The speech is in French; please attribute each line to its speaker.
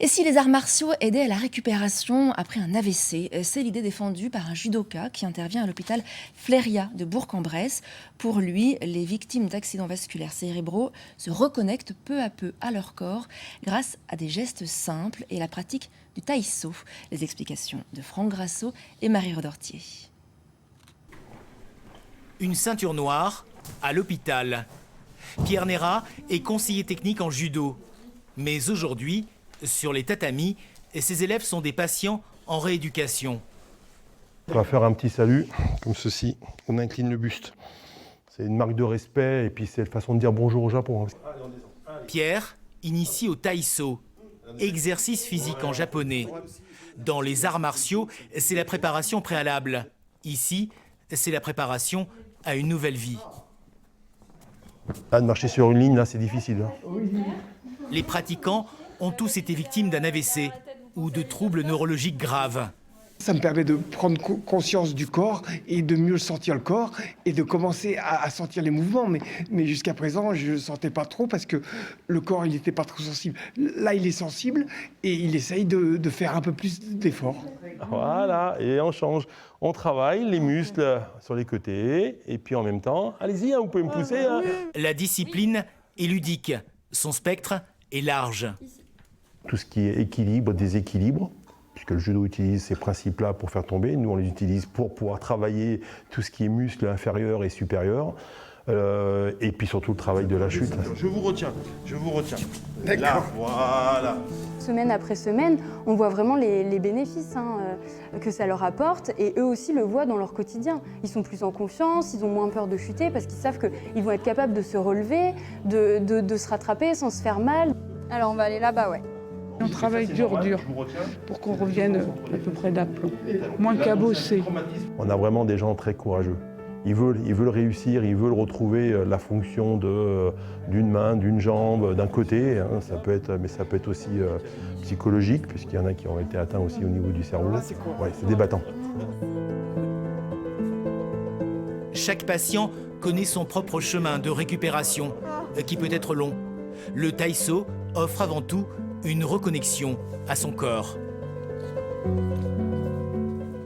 Speaker 1: Et si les arts martiaux aidaient à la récupération après un AVC, c'est l'idée défendue par un judoka qui intervient à l'hôpital Fléria de Bourg-en-Bresse. Pour lui, les victimes d'accidents vasculaires cérébraux se reconnectent peu à peu à leur corps grâce à des gestes simples et la pratique du taïso. Les explications de Franck Grasso et Marie Redortier.
Speaker 2: Une ceinture noire à l'hôpital. Pierre Nérat est conseiller technique en judo. Mais aujourd'hui, sur les tatamis, ses élèves sont des patients en rééducation.
Speaker 3: On va faire un petit salut, comme ceci. On incline le buste. C'est une marque de respect et puis c'est une façon de dire bonjour au Japon.
Speaker 2: Pierre initie au taïso, exercice physique en japonais. Dans les arts martiaux, c'est la préparation préalable. Ici, c'est la préparation à une nouvelle vie.
Speaker 3: Là, de marcher sur une ligne, là, c'est difficile.
Speaker 2: Les pratiquants ont tous été victimes d'un AVC ou de troubles neurologiques graves.
Speaker 4: Ça me permet de prendre conscience du corps et de mieux sentir le corps et de commencer à sentir les mouvements. Mais jusqu'à présent, je ne sentais pas trop parce que le corps, il n'était pas trop sensible. Là, il est sensible et il essaye de faire un peu plus d'efforts.
Speaker 3: Voilà, et on change. On travaille les muscles sur les côtés et puis en même temps, allez-y, vous pouvez me pousser.
Speaker 2: La discipline est ludique. Son spectre est large.
Speaker 3: Tout ce qui est équilibre, déséquilibre, puisque le judo utilise ces principes-là pour faire tomber. Nous, on les utilise pour pouvoir travailler tout ce qui est muscles inférieurs et supérieurs. Et puis surtout le travail de la chute.
Speaker 5: Je vous retiens.
Speaker 4: D'accord.
Speaker 5: Là, voilà.
Speaker 6: Semaine après semaine, on voit vraiment les bénéfices que ça leur apporte et eux aussi le voient dans leur quotidien. Ils sont plus en confiance, ils ont moins peur de chuter parce qu'ils savent qu'ils vont être capables de se relever, de se rattraper sans se faire mal.
Speaker 7: Alors on va aller là-bas, ouais.
Speaker 8: On travaille dur pour qu'on revienne à peu près d'aplomb, moins qu'à bosser.
Speaker 3: On a vraiment des gens très courageux. Ils veulent réussir, ils veulent retrouver la fonction d'une main, d'une jambe, d'un côté. Mais ça peut être aussi psychologique, puisqu'il y en a qui ont été atteints aussi au niveau du cerveau. Ouais, c'est débattant.
Speaker 2: Chaque patient connaît son propre chemin de récupération, qui peut être long. Le taïso offre avant tout une reconnexion à son corps.